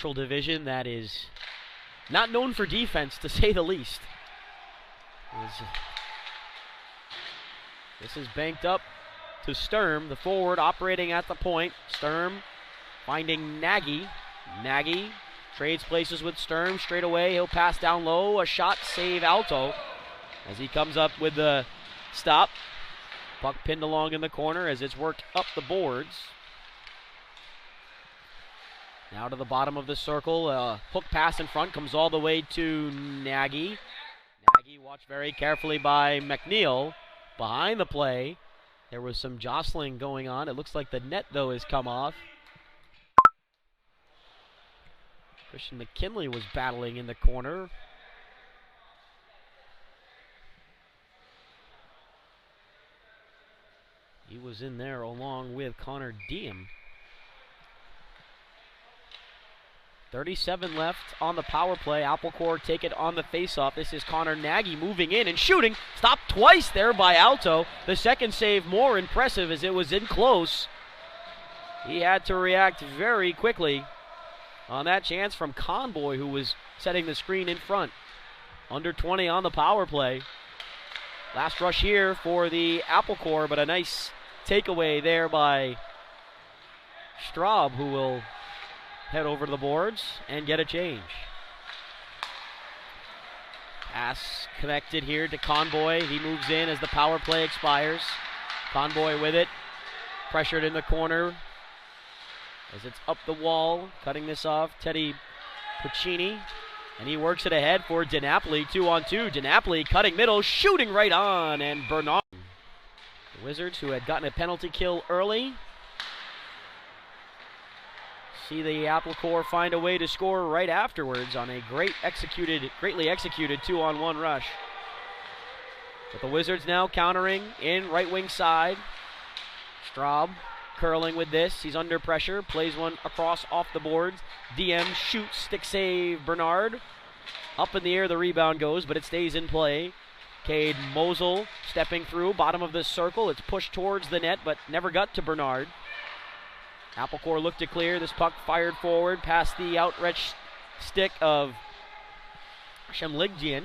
Division that is not known for defense, to say the least. This is banked up to Sturm, the forward operating at the point. Sturm finding Nagy. Nagy trades places with Sturm straight away. He'll pass down low. A shot, save Alto as he comes up with the stop. Puck pinned along in the corner as it's worked up the boards. Now to the bottom of the circle. Hook pass in front comes all the way to Nagy. Nagy watched very carefully by McNeil. Behind the play, there was some jostling going on. It looks like the net, though, has come off. Christian McKinley was battling in the corner. He was in there along with Connor Diem. 37 left on the power play. Applecore take it on the faceoff. This is Connor Nagy moving in and shooting. Stopped twice there by Alto. The second save more impressive as it was in close. He had to react very quickly on that chance from Conboy, who was setting the screen in front. Under 20 on the power play. Last rush here for the Applecore, but a nice takeaway there by Straub, who will head over to the boards and get a change. Pass connected here to Conboy. He moves in as the power play expires. Conboy with it. Pressured in the corner as it's up the wall. Cutting this off, Teddy Puccini. And he works it ahead for DiNapoli. 2-on-2. DiNapoli cutting middle, shooting right on. And Bernard. The Wizards, who had gotten a penalty kill early, see the Applecore find a way to score right afterwards on a greatly executed 2-on-1 rush. But the Wizards now countering in right wing side. Straub curling with this. He's under pressure. Plays one across off the boards. DM shoots, stick save Bernard. Up in the air the rebound goes, but it stays in play. Cade Mosel stepping through, bottom of the circle. It's pushed towards the net, but never got to Bernard. Applecore looked to clear. This puck fired forward past the outstretched stick of Shemligian.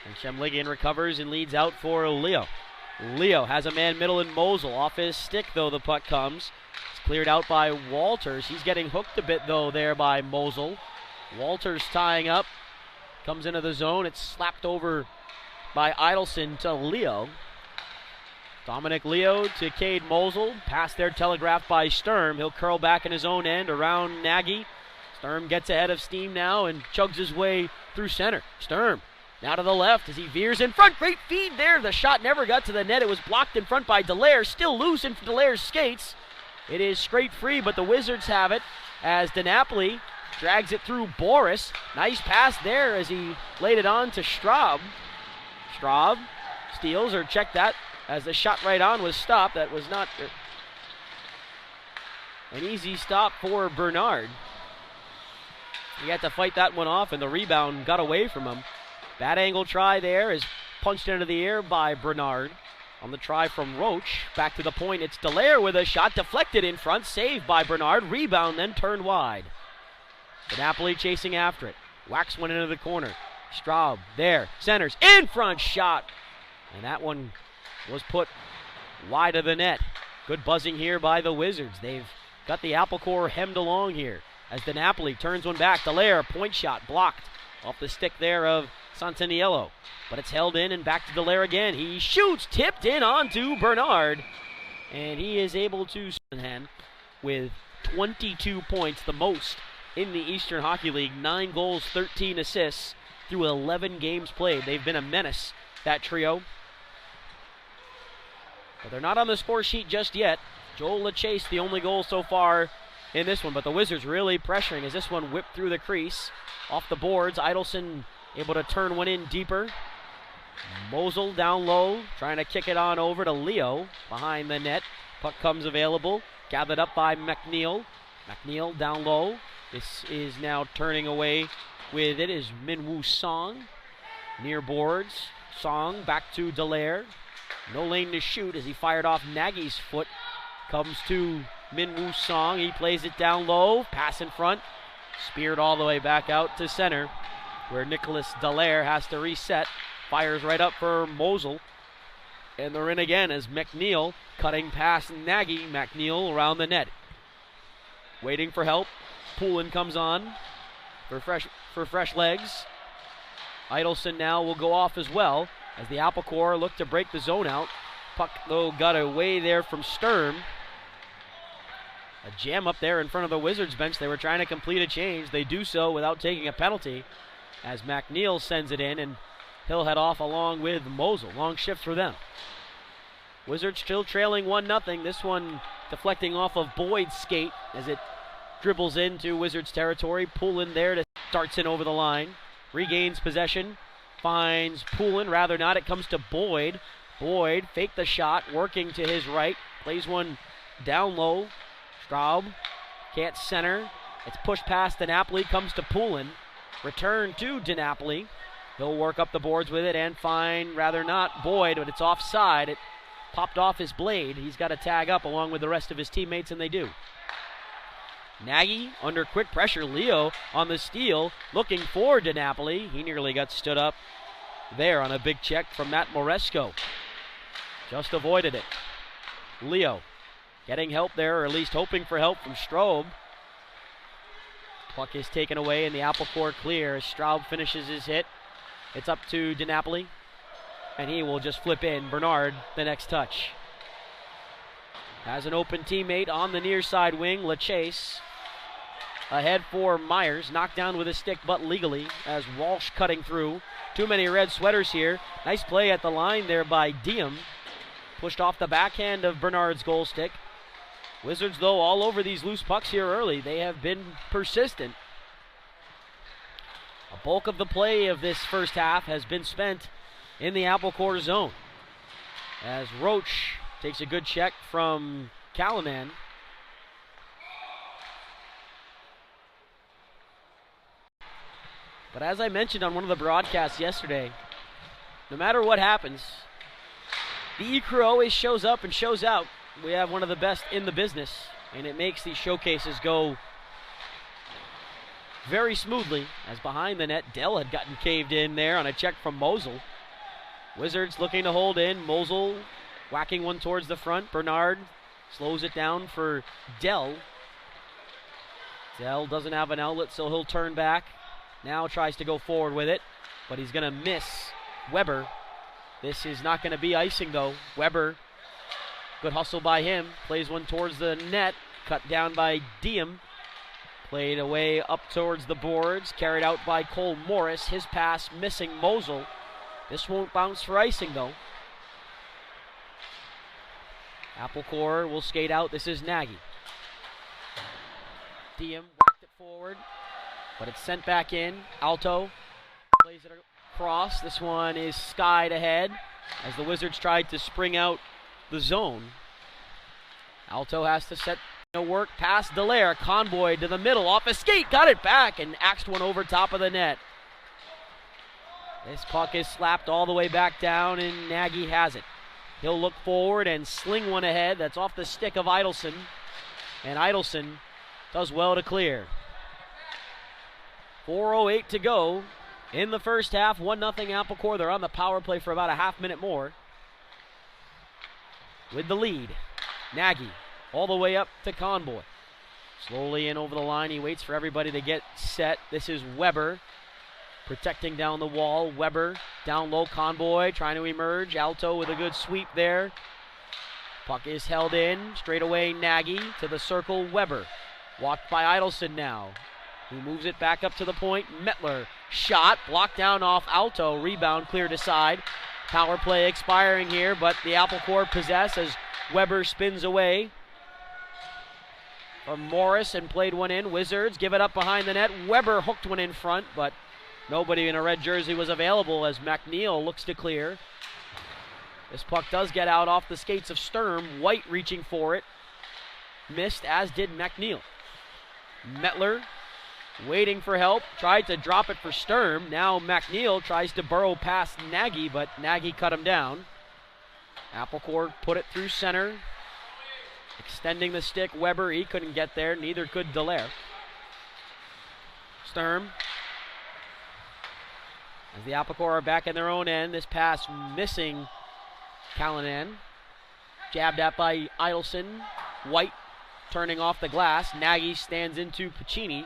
And Shemligian recovers and leads out for Leo. Leo has a man middle in Mosel. Off his stick, though, the puck comes. It's cleared out by Walters. He's getting hooked a bit, though, there by Mosel. Walters tying up. Comes into the zone. It's slapped over by Idelson to Leo. Dominic Leo to Cade Mosel. Pass there telegraphed by Sturm. He'll curl back in his own end around Nagy. Sturm gets ahead of steam now and chugs his way through center. Sturm now to the left as he veers in front. Great feed there. The shot never got to the net. It was blocked in front by Dallaire. Still loose in Dallaire's skates. It is straight free, but the Wizards have it as DiNapoli drags it through Boris. Nice pass there as he laid it on to Straub. Straub steals, or check that, as the shot right on was stopped. That was not an easy stop for Bernard. He had to fight that one off, and the rebound got away from him. Bad angle try there is punched into the air by Bernard. On the try from Roach, back to the point, it's Dallaire with a shot deflected in front, saved by Bernard. Rebound then turned wide. DiNapoli chasing after it. Whacks one into the corner. Straub there, centers, in front shot. And that one was put wide of the net. Good buzzing here by the Wizards. They've got the Applecore hemmed along here as DiNapoli turns one back. Dallaire, point shot, blocked off the stick there of Santaniello. But it's held in and back to Dallaire again. He shoots, tipped in onto Bernard. And he is able to with 22 points, the most in the Eastern Hockey League. 9 goals, 13 assists through 11 games played. They've been a menace, that trio. But they're not on the score sheet just yet. Joel LaChase, the only goal so far in this one. But the Wizards really pressuring as this one whipped through the crease. Off the boards, Idelson able to turn one in deeper. Mosel down low, trying to kick it on over to Leo behind the net. Puck comes available, gathered up by McNeil. McNeil down low. This is now turning away with it is Minwoo Song. Near boards, Song back to Dallaire. No lane to shoot as he fired off Nagy's foot. Comes to Minwoo Song. He plays it down low. Pass in front. Speared all the way back out to center, where Nicholas Dallaire has to reset. Fires right up for Mosel. And they're in again as McNeil cutting past Nagy. McNeil around the net. Waiting for help. Poulin comes on for fresh legs. Idelson now will go off as well as the Applecore look to break the zone out. Puck, though, got away there from Sturm. A jam up there in front of the Wizards bench. They were trying to complete a change. They do so without taking a penalty as McNeil sends it in, and he'll head off along with Mosel. Long shift for them. Wizards still trailing 1-0. This one deflecting off of Boyd's skate as it dribbles into Wizards territory. Poulin there to starts in over the line. Regains possession. Finds Poulin. Rather not. It comes to Boyd. Boyd faked the shot. Working to his right. Plays one down low. Straub can't center. It's pushed past DiNapoli. Comes to Poulin. Return to DiNapoli. He'll work up the boards with it and find, rather not, Boyd, but it's offside. It popped off his blade. He's got to tag up along with the rest of his teammates, and they do. Nagy under quick pressure. Leo on the steal, looking for DiNapoli. He nearly got stood up there on a big check from Matt Moresco. Just avoided it. Leo getting help there, or at least hoping for help from Straub. Puck is taken away, and the Applecore clear as Straub finishes his hit. It's up to DiNapoli, and he will just flip in. Bernard, the next touch. Has an open teammate on the near side wing, LaChase. Ahead for Myers, knocked down with a stick, but legally, as Walsh cutting through. Too many red sweaters here. Nice play at the line there by Diem. Pushed off the backhand of Bernard's goal stick. Wizards, though, all over these loose pucks here early. They have been persistent. A bulk of the play of this first half has been spent in the Applecore zone, as Roach takes a good check from Callanan. But as I mentioned on one of the broadcasts yesterday, no matter what happens, the E-Crew always shows up and shows out. We have one of the best in the business, and it makes these showcases go very smoothly, as behind the net, Dell had gotten caved in there on a check from Mosel. Wizards looking to hold in. Mosel whacking one towards the front. Bernard slows it down for Dell. Dell doesn't have an outlet, so he'll turn back. Now tries to go forward with it, but he's going to miss Weber. This is not going to be icing, though. Weber, good hustle by him. Plays one towards the net. Cut down by Diem. Played away up towards the boards. Carried out by Cole Morris. His pass missing Mosel. This won't bounce for icing, though. Applecore will skate out. This is Nagy. Diem whacked it forward, but it's sent back in. Alto plays it across. This one is skied ahead as the Wizards tried to spring out the zone. Alto has to set work past Dallaire. Conboy to the middle, off a skate, got it back, and axed one over top of the net. This puck is slapped all the way back down, and Nagy has it. He'll look forward and sling one ahead. That's off the stick of Idelson, and Idelson does well to clear. 4:08 to go in the first half. 1-0 Applecore. They're on the power play for about a half minute more with the lead. Nagy all the way up to Conboy. Slowly in over the line. He waits for everybody to get set. This is Weber protecting down the wall. Weber down low. Conboy trying to emerge. Alto with a good sweep there. Puck is held in. Straight away Nagy to the circle. Weber walked by Idelson now. He moves it back up to the point. Mettler shot. Blocked down off Alto. Rebound cleared aside. Power play expiring here, but the Applecore possess as Weber spins away from Morris and played one in. Wizards give it up behind the net. Weber hooked one in front, but nobody in a red jersey was available as McNeil looks to clear. This puck does get out off the skates of Sturm. White reaching for it. Missed, as did McNeil. Mettler waiting for help. Tried to drop it for Sturm. Now McNeil tries to burrow past Nagy, but Nagy cut him down. Applecore put it through center. Extending the stick, Weber, he couldn't get there, neither could Dallaire. Sturm. As the Applecore are back in their own end, this pass missing Callanan. Jabbed at by Idelson. White turning off the glass. Nagy stands into Pacini.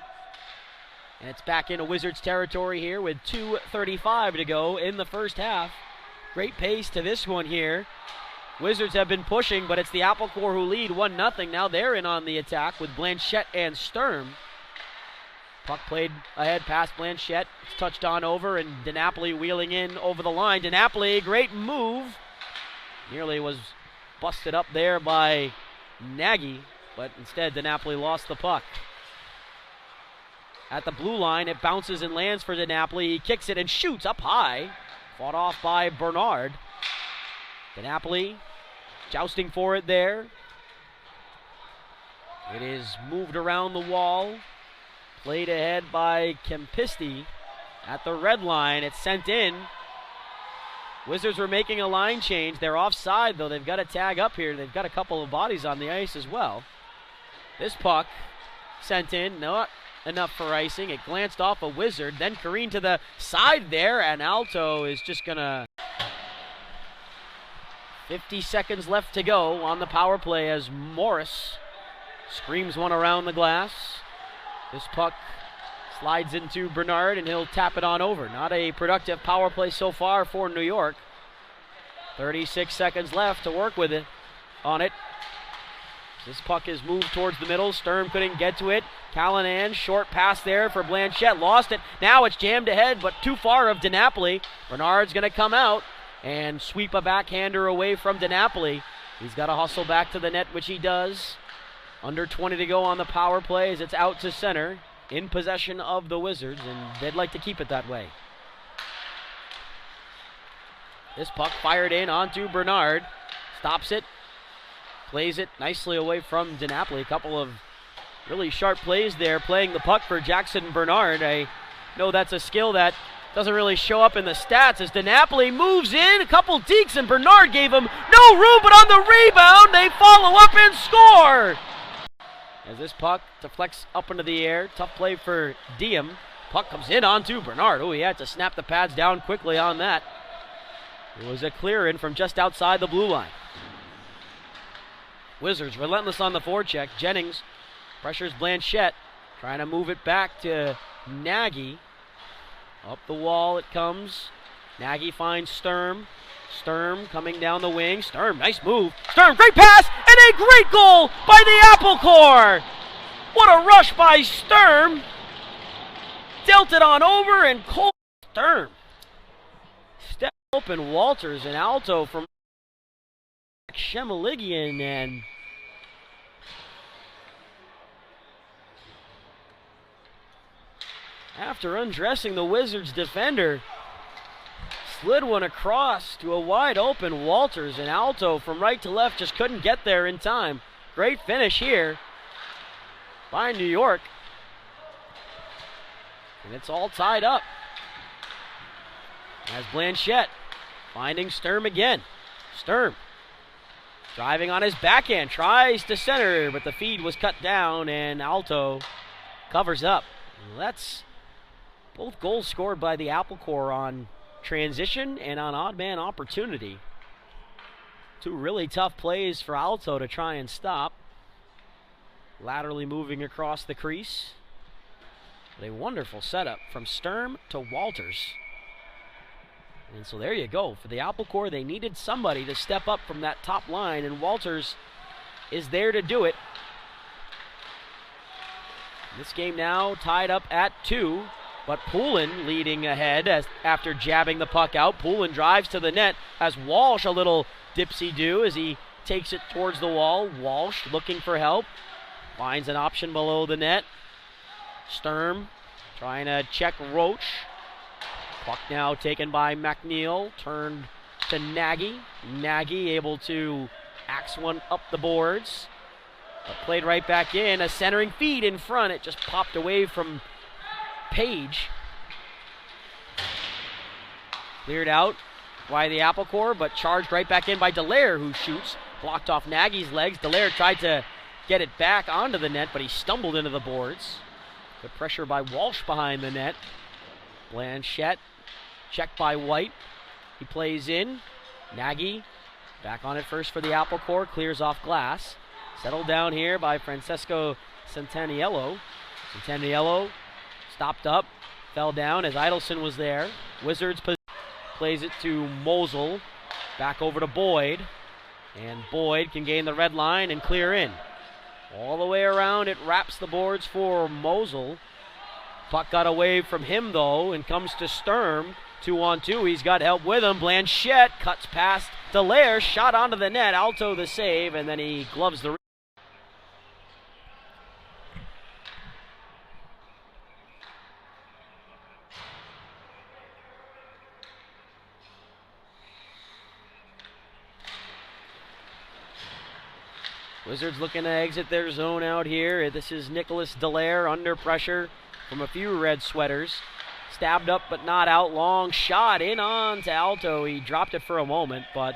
And it's back into Wizards territory here with 2:35 to go in the first half. Great pace to this one here. Wizards have been pushing, but it's the Applecore who lead 1-0. Now they're in on the attack with Blanchette and Sturm. Puck played ahead past Blanchette. It's touched on over, and DiNapoli wheeling in over the line. DiNapoli, great move. Nearly was busted up there by Nagy, but instead DiNapoli lost the puck. At the blue line, it bounces and lands for DiNapoli. He kicks it and shoots up high. Fought off by Bernard. DiNapoli jousting for it there. It is moved around the wall. Played ahead by Kempisti at the red line. It's sent in. Wizards were making a line change. They're offside, though. They've got a tag up here. They've got a couple of bodies on the ice as well. This puck sent in. Not enough for icing. It glanced off a Wizard. Then careened to the side there, and Alto is just going to... 50 seconds left to go on the power play as Morris screams one around the glass. This puck slides into Bernard, and he'll tap it on over. Not a productive power play so far for New York. 36 seconds left to work with it on it. This puck is moved towards the middle. Sturm couldn't get to it. Callanan, short pass there for Blanchette. Lost it. Now it's jammed ahead, but too far of DiNapoli. Bernard's going to come out and sweep a backhander away from DiNapoli. He's got to hustle back to the net, which he does. Under 20 to go on the power play as it's out to center. In possession of the Wizards, and they'd like to keep it that way. This puck fired in onto Bernard. Stops it. Plays it nicely away from DiNapoli. A couple of really sharp plays there playing the puck for Jackson Bernard. I know that's a skill that doesn't really show up in the stats as DiNapoli moves in. A couple dekes, and Bernard gave him no room, but on the rebound, they follow up and score. As this puck deflects up into the air. Tough play for Diem. Puck comes in onto Bernard. Oh, he had to snap the pads down quickly on that. It was a clear in from just outside the blue line. Wizards relentless on the forecheck. Jennings pressures Blanchette. Trying to move it back to Nagy. Up the wall it comes. Nagy finds Sturm. Sturm coming down the wing. Sturm, nice move. Sturm, great pass, and a great goal by the Applecore. What a rush by Sturm. Dealt it on over, and Cole Sturm. Step open Walters and Alto from Shemaligian, and after undressing the Wizards defender, slid one across to a wide open Walters, and Alto from right to left just couldn't get there in time. Great finish here by New York. And it's all tied up. As Blanchette finding Sturm again. Sturm driving on his backhand, tries to center, but the feed was cut down, and Alto covers up. That's both goals scored by the Applecore on transition and on odd man opportunity. Two really tough plays for Alto to try and stop. Laterally moving across the crease. But a wonderful setup from Sturm to Walters. And so there you go. For the Applecore, they needed somebody to step up from that top line, and Walters is there to do it. This game now tied up at 2. But Poulin leading ahead after jabbing the puck out. Poulin drives to the net. Has Walsh a little dipsy-do as he takes it towards the wall. Walsh looking for help. Finds an option below the net. Sturm trying to check Roach. Puck now taken by McNeil. Turned to Nagy. Nagy able to axe one up the boards. But played right back in. A centering feed in front. It just popped away from Page. Cleared out by the Applecore, but charged right back in by Dallaire, who shoots. blocked off Nagy's legs. Dallaire tried to get it back onto the net, but he stumbled into the boards. Good pressure by Walsh behind the net. Blanchette, checked by White. He plays in. Nagy, back on it first for the Applecore, clears off glass. Settled down here by Francesco Centaniello. Centaniello stopped up, fell down as Idelson was there. Wizards plays it to Mosel. Back over to Boyd. And Boyd can gain the red line and clear in. All the way around, it wraps the boards for Mosel. Puck got away from him, though, and comes to Sturm. 2-on-2, he's got help with him. Blanchette cuts past Dallaire, shot onto the net. Alto the save, and then he gloves the... Wizards looking to exit their zone out here. This is Nicholas Dallaire under pressure from a few red sweaters. Stabbed up but not out. Long shot in on to Alto. He dropped it for a moment, but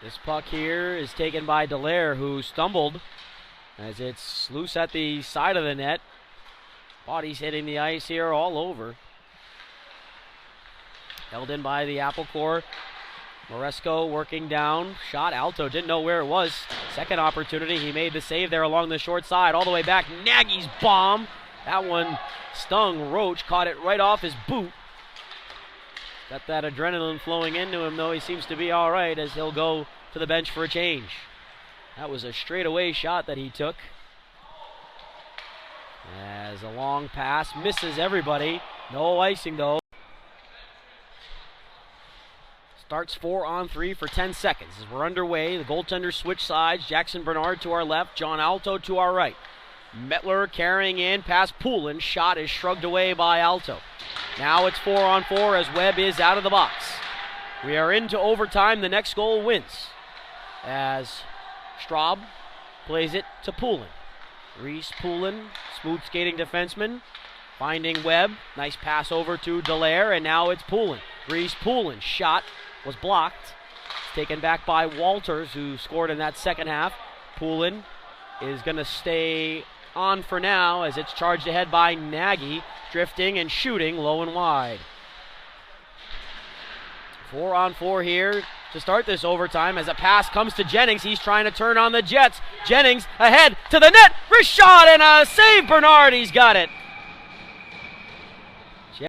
this puck here is taken by Dallaire, who stumbled as it's loose at the side of the net. Body's hitting the ice here all over. Held in by the Applecore. Moresco working down. Shot. Alto didn't know where it was. Second opportunity. He made the save there along the short side. All the way back. Nagy's bomb. That one stung Roach. Caught it right off his boot. Got that adrenaline flowing into him, though. He seems to be all right as he'll go to the bench for a change. That was a straightaway shot that he took. As a long pass. Misses everybody. No icing, though. Starts 4-on-3 for 10 seconds. As we're underway, the goaltenders switch sides. Jackson Bernard to our left, John Alto to our right. Mettler carrying in past Poulin. Shot is shrugged away by Alto. Now it's 4-on-4 as Webb is out of the box. We are into overtime. The next goal wins. As Straub plays it to Poulin. Reese Poulin, smooth skating defenseman, finding Webb. Nice pass over to Dallaire, and now it's Poulin. Reese Poulin, shot was blocked. It's taken back by Walters, who scored in that second half. Poulin is going to stay on for now as it's charged ahead by Nagy, drifting and shooting low and wide. 4-on-4 here to start this overtime as a pass comes to Jennings. He's trying to turn on the Jets. Jennings ahead to the net. Wrist shot and a save. Bernard, he's got it.